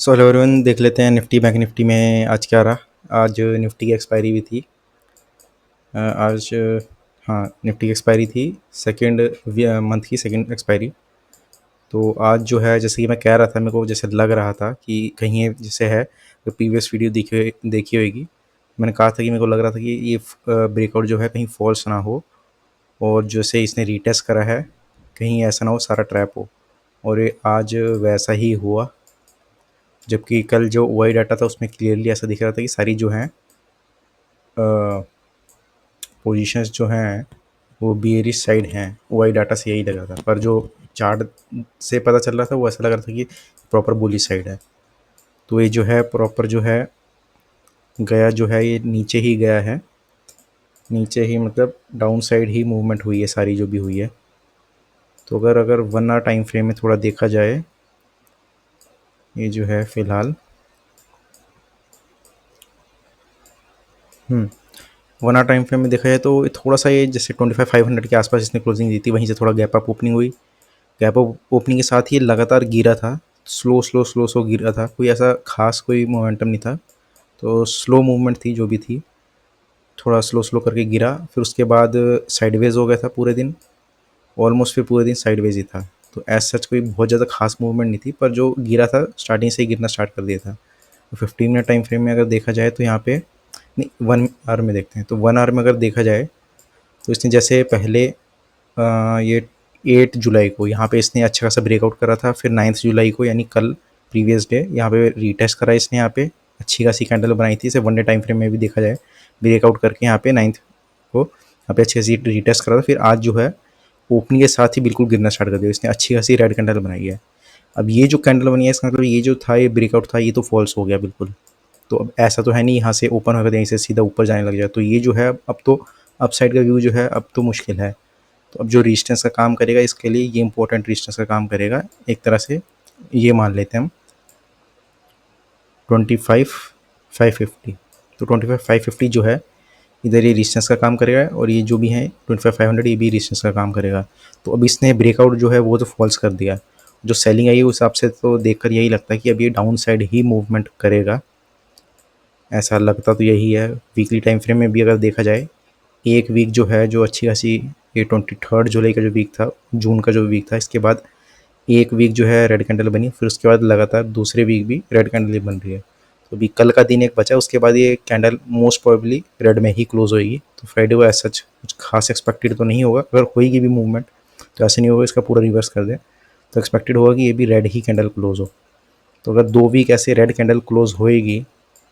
So hello everyone, देख लेते हैं निफ्टी बैंक निफ्टी में आज क्या रहा। आज निफ्टी की एक्सपायरी भी थी। आज हाँ, निफ्टी की एक्सपायरी थी। सेकंड मंथ की सेकंड एक्सपायरी। तो आज जो है, जैसे कि मैं कह रहा था, मेरे को जैसे लग रहा था कि कहीं ये जैसे है, जो प्रीवियस वीडियो देखी होगी, मैंने कहा था कि मेरे को लग रहा था कि ये ब्रेकआउट जो है कहीं फॉल्स ना हो, और जैसे इसने रीटेस्ट करा है, कहीं ऐसा ना हो सारा ट्रैप हो। और ये आज वैसा ही हुआ। जबकि कल जो वाई डाटा था उसमें क्लियरली ऐसा दिख रहा था कि सारी जो हैं पोजीशंस जो हैं वो बियरिश साइड हैं। वाई डाटा से यही लगा था, पर जो चार्ट से पता चल रहा था वो ऐसा लग रहा था कि प्रॉपर बुलिश साइड है। तो ये जो है प्रॉपर जो है गया, जो है ये नीचे ही गया है। नीचे ही मतलब डाउन साइड ही मूवमेंट हुई है सारी जो भी हुई है। तो अगर अगर 1 आवर टाइम फ्रेम में थोड़ा देखा जाए, ये जो है फ़िलहाल 1 आवर टाइम फ्रेम में देखा जाए तो थोड़ा सा ये जैसे 25,500 के आसपास इसने क्लोजिंग दी थी, वहीं से थोड़ा गैप अप ओपनिंग हुई। गैप अप ओपनिंग के साथ ही लगातार गिरा था। स्लो गिरा था, कोई ऐसा खास कोई मोमेंटम नहीं था। तो स्लो मूवमेंट थी जो भी थी, थोड़ा स्लो करके गिरा। फिर उसके बाद साइडवेज हो गया था पूरे दिन, ऑलमोस्ट फिर पूरे दिन साइडवेज ही था। तो एज सच कोई बहुत ज़्यादा खास मूवमेंट नहीं थी, पर जो गिरा था स्टार्टिंग से ही गिरना स्टार्ट कर दिया था। तो 15 मिनट टाइम फ्रेम में अगर देखा जाए तो यहाँ पे, नहीं 1 आवर में देखते हैं, तो 1 आवर में अगर देखा जाए तो इसने जैसे पहले ये 8 जुलाई को यहाँ पे इसने अच्छा खासा ब्रेकआउट करा था। फिर 9 जुलाई को, यानी कल प्रीवियस डे, यहाँ पे रीटेस्ट करा इसने। यहाँ पे अच्छी खासी कैंडल बनाई थी। इसे 1 डे टाइम फ्रेम में भी देखा जाए, ब्रेकआउट करके यहाँ पे 9 को यहाँ पे अच्छी खासी रीटेस्ट करा था। फिर आज जो है ओपनिंग के साथ ही बिल्कुल गिरना स्टार्ट कर दिया इसने। अच्छी खासी रेड कैंडल बनाई है। अब ये जो कैंडल बनी है, इसका मतलब ये जो था, ये ब्रेकआउट था, ये तो फॉल्स हो गया बिल्कुल। तो अब ऐसा तो है नहीं यहाँ से ओपन होकर यहीं से सीधा ऊपर जाने लग जाए। तो ये जो है अब तो अप साइड का व्यू जो है अब तो मुश्किल है। तो अब जो रेजिस्टेंस का काम करेगा, इसके लिए ये इंपॉर्टेंट रेजिस्टेंस का काम करेगा एक तरह से। ये मान लेते हैं हम 25,550। तो 25,550 जो है, इधर ये रेजिस्टेंस का काम करेगा, और ये जो भी है 25,500 ये भी रेजिस्टेंस का काम करेगा। तो अब इसने ब्रेकआउट जो है वो तो फॉल्स कर दिया। जो सेलिंग आई है उस हिसाब से तो देखकर यही लगता है कि अब ये डाउन साइड ही मूवमेंट करेगा। ऐसा लगता तो यही है। वीकली टाइम फ्रेम में भी अगर देखा जाए, एक वीक जो है, जो अच्छी खासी, ये 23 जुलाई का जो वीक था, जून का जो वीक था, इसके बाद एक वीक जो है रेड कैंडल बनी। फिर उसके बाद लगातार दूसरे वीक भी रेड कैंडल ही बन रही है। तो अभी कल का दिन एक बचा, उसके बाद ये कैंडल मोस्ट प्रोबेबली रेड में ही क्लोज होएगी। तो फ्राइडे को ऐसा कुछ खास एक्सपेक्टेड तो नहीं होगा। अगर होएगी भी मूवमेंट तो ऐसे नहीं होगा इसका पूरा रिवर्स कर दे। तो एक्सपेक्टेड होगा कि ये भी रेड ही कैंडल क्लोज हो। तो अगर 2 वीक ऐसे रेड कैंडल क्लोज होएगी,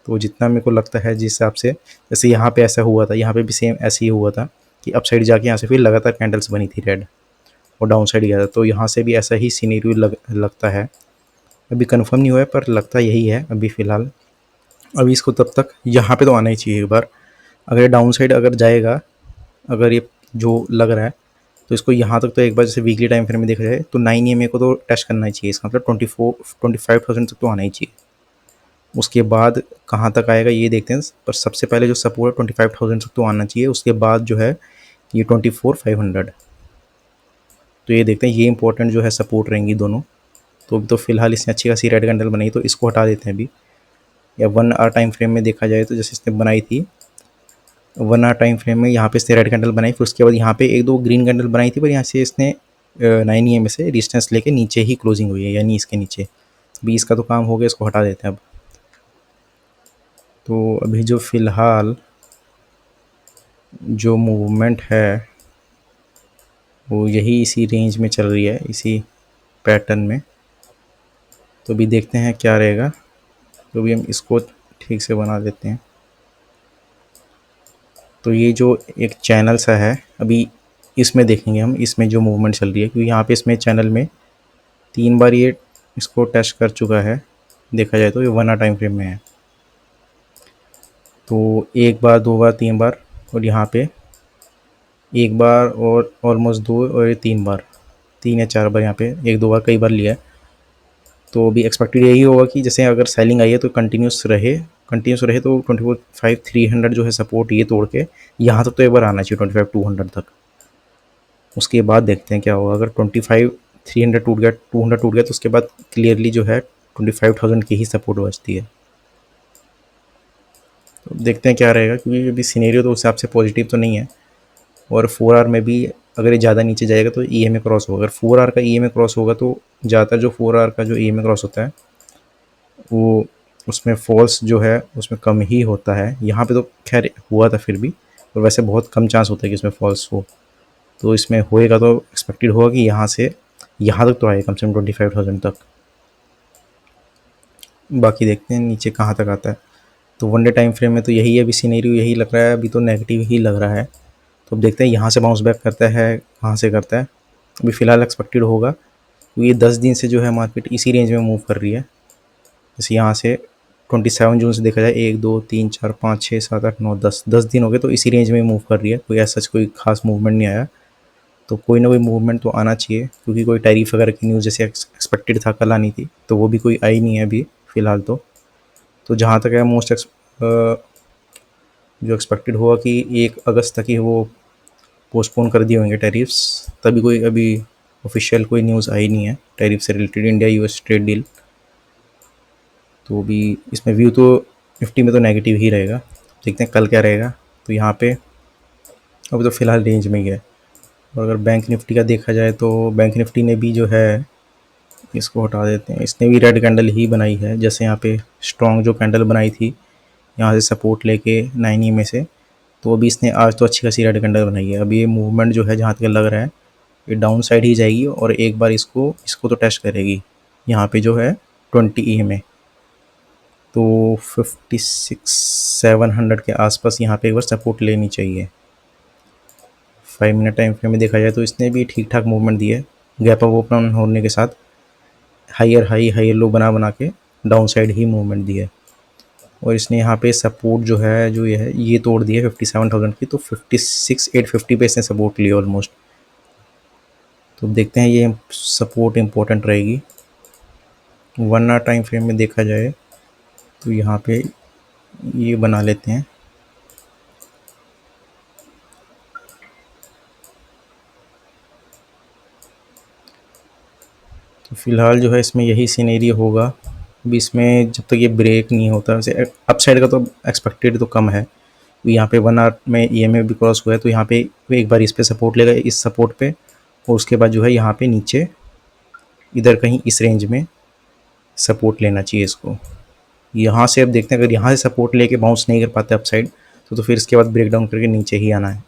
तो जितना मेरे को लगता है, जिस हिसाब से जैसे यहाँ पे ऐसा हुआ था, यहाँ पे भी सेम ऐसे ही हुआ था कि अप साइड जाके यहाँ से फिर लगातार कैंडल्स बनी थी रेड, और डाउन साइड गया था। तो यहाँ से भी ऐसा ही सीनेरियो लगता है। अभी कंफर्म नहीं हुआ है, पर लगता यही है अभी फ़िलहाल। अभी इसको तब तक यहाँ पे तो आना ही चाहिए एक बार। अगर डाउन साइड अगर जाएगा, अगर ये जो लग रहा है, तो इसको यहाँ तक तो एक बार, जैसे वीकली टाइम फ्रेम में देखा जाए तो 9 EMA को तो टच करना ही चाहिए। इसका मतलब 25,000 तक तो आना ही चाहिए। उसके बाद कहाँ तक आएगा ये देखते हैं, पर सबसे पहले जो सपोर्ट है 25,000 तक तो आना चाहिए। उसके बाद जो है ये 24,500, तो ये देखते हैं, ये इंपॉर्टेंट जो है सपोर्ट रहेंगी दोनों। तो फिलहाल इसने अच्छी खासी रेड कैंडल बनाई, तो इसको हटा देते हैं अभी। या 1 आवर टाइम फ्रेम में देखा जाए तो जैसे इसने बनाई थी 1 आवर टाइम फ्रेम में, यहाँ पे इसने रेड कैंडल बनाई। फिर उसके बाद यहाँ पे एक दो ग्रीन कैंडल बनाई थी, पर यहाँ से इसने 9 EMA से डिस्टेंस लेके नीचे ही क्लोजिंग हुई है, यानी इसके नीचे। 20 का तो काम हो गया, इसको हटा देते हैं अब। तो अभी जो फ़िलहाल जो मूवमेंट है वो यही इसी रेंज में चल रही है, इसी पैटर्न में। तो अभी देखते हैं क्या रहेगा। तो अभी हम इसको ठीक से बना देते हैं। तो ये जो एक चैनल सा है, अभी इसमें देखेंगे हम, इसमें जो मूवमेंट चल रही है, क्योंकि यहाँ पे इसमें चैनल में 3 बार ये इसको टच कर चुका है। देखा जाए तो ये 1 आवर टाइम फ्रेम में है। तो एक बार, 2 बार, 3 बार, और यहाँ पे एक बार, और ऑलमोस्ट 2, और ये 3 बार, 3 या 4 बार यहाँ पे, 1-2 बार, कई बार लिया है। तो अभी एक्सपेक्टेड यही होगा कि जैसे अगर सेलिंग आई है तो कंटिन्यूस रहे तो 25,300 जो है सपोर्ट ये तोड़ के यहाँ तक तो एक बार आना चाहिए, 25,200 तक। उसके बाद देखते हैं क्या होगा। अगर 25,300 टूट गया, 200 टूट गया, तो उसके बाद क्लियरली जो है 25,000 की ही सपोर्ट बचती है। तो देखते हैं क्या रहेगा, क्योंकि अभी सिनेरियो तो उस हिसाब से पॉजिटिव तो नहीं है। और 4 आवर में भी अगर ये ज़्यादा नीचे जाएगा तो ईएमए क्रॉस होगा। अगर 4 आवर का ईएमए क्रॉस होगा तो ज़्यादातर जो 4 आवर का जो ईएमए क्रॉस होता है वो उसमें फॉल्स जो है उसमें कम ही होता है। यहाँ पे तो खैर हुआ था फिर भी, और वैसे बहुत कम चांस होता है कि इसमें फॉल्स हो। तो इसमें होएगा तो एक्सपेक्टेड होगा कि यहाँ से यहाँ तक तो आएगा कम से कम 25,000 तक। बाकी देखते हैं नीचे कहाँ तक आता है। तो वन डे टाइम फ्रेम में तो यही है, अभी सिनेरियो यही लग रहा है, अभी तो नेगेटिव ही लग रहा है। तो अब देखते हैं यहाँ से बाउंस बैक करता है कहाँ से करता है। अभी फ़िलहाल एक्सपेक्टेड होगा, तो ये 10 दिन से जो है मार्केट इसी रेंज में मूव कर रही है। जैसे यहाँ से 27 जून से देखा जाए 1 2 3 4 5 6 7 8 9 10 दिन हो गए, तो इसी रेंज में मूव कर रही है। कोई ऐसा कोई खास मूवमेंट नहीं आया। तो कोई ना कोई मूवमेंट तो आना चाहिए, क्योंकि कोई टैरिफ वगैरह की न्यूज़ जैसे एक्सपेक्टेड था कल आनी थी, तो वो भी कोई आई नहीं है अभी फ़िलहाल। तो जहाँ तक है जो एक्सपेक्टेड हुआ कि 1 अगस्त तक ही वो पोस्टपोन कर दिए होंगे टैरिफ्स, तभी कोई अभी ऑफिशियल कोई न्यूज़ आई नहीं है टैरिफ से related, India US trade deal. तो अभी इसमें व्यू तो निफ्टी में तो नेगेटिव ही रहेगा। देखते हैं कल क्या रहेगा। तो यहाँ पे अभी तो फ़िलहाल रेंज में ही है। और अगर बैंक निफ्टी का देखा जाए तो बैंक निफ्टी ने भी जो है, इसको हटा देते हैं, इसने भी रेड कैंडल ही बनाई है। जैसे यहाँ पे स्ट्रॉन्ग जो कैंडल बनाई थी यहाँ से सपोर्ट लेके 9 में से, तो अभी इसने आज तो अच्छी खासी रेड कैंडल बनाई है। अभी ये मूवमेंट जो है जहाँ तक लग रहा है ये डाउन साइड ही जाएगी, और एक बार इसको तो टेस्ट करेगी यहाँ पे जो है 20 ई में। तो 56,700 के आसपास यहाँ पे एक बार सपोर्ट लेनी चाहिए। 5 मिनट टाइम फ्रेम में देखा जाए तो इसने भी ठीक ठाक मूवमेंट दी है। गैप अप ओपन होने के साथ हायर हाई हायर लो बना बना के डाउन साइड ही मूवमेंट दी है। और इसने यहाँ पे सपोर्ट जो है जो ये है ये तोड़ दी है 57,000 की। तो 56,850 पे इसने सपोर्ट लिया ऑलमोस्ट। तो देखते हैं ये सपोर्ट इम्पोर्टेंट रहेगी। 1 आवर टाइम फ्रेम में देखा जाए तो यहाँ पे ये बना लेते हैं। तो फिलहाल जो है इसमें यही सिनेरियो होगा। अभी इसमें जब तक ये ब्रेक नहीं होता, वैसे अपसाइड का तो एक्सपेक्टेड तो कम है। यहाँ पे 1 आवर में ईएमए भी क्रॉस हुआ है, तो यहाँ पे एक बार इस पे सपोर्ट लेगा, इस सपोर्ट पे, और उसके बाद जो है यहाँ पे नीचे इधर कहीं इस रेंज में सपोर्ट लेना चाहिए इसको। यहाँ से अब देखते हैं, अगर यहाँ से सपोर्ट लेके बाउंस नहीं कर पाते अपसाइड तो फिर इसके बाद ब्रेक डाउन करके नीचे ही आना है।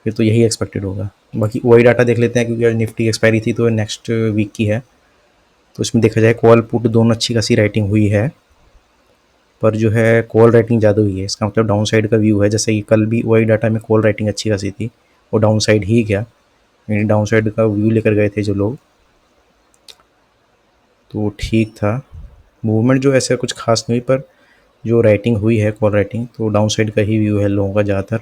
फिर तो यही एक्सपेक्टेड होगा। बाकी वही डाटा देख लेते हैं, क्योंकि आज निफ्टी एक्सपायरी थी तो नेक्स्ट वीक की है। तो इसमें देखा जाए कॉल पुट दोनों अच्छी खासी राइटिंग हुई है, पर जो है कॉल राइटिंग ज़्यादा हुई है। इसका मतलब डाउन साइड का व्यू है। जैसे कि कल भी वही डाटा में कॉल राइटिंग अच्छी खासी थी, वो डाउन साइड ही गया, डाउन साइड का व्यू लेकर गए थे जो लोग, तो ठीक था। मूवमेंट जो ऐसा कुछ खास नहीं, पर जो राइटिंग हुई है कॉल राइटिंग, तो डाउन साइड का ही व्यू है लोगों का ज़्यादातर।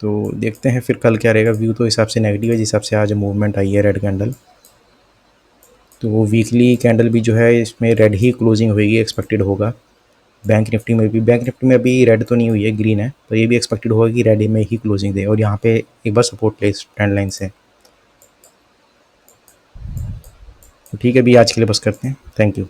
तो देखते हैं फिर कल क्या रहेगा। व्यू तो हिसाब से नेगेटिव है जिस हिसाब से आज मूवमेंट आई है रेड कैंडल। तो वो वीकली कैंडल भी जो है इसमें रेड ही क्लोजिंग होगी एक्सपेक्टेड होगा। बैंक निफ्टी में अभी रेड तो नहीं हुई है, ग्रीन है, तो ये भी एक्सपेक्टेड होगा कि रेड में ही क्लोजिंग दे और यहाँ पे एक बार सपोर्ट ले इस ट्रेंड लाइन से। तो ठीक है, अभी आज के लिए बस करते हैं। Thank you.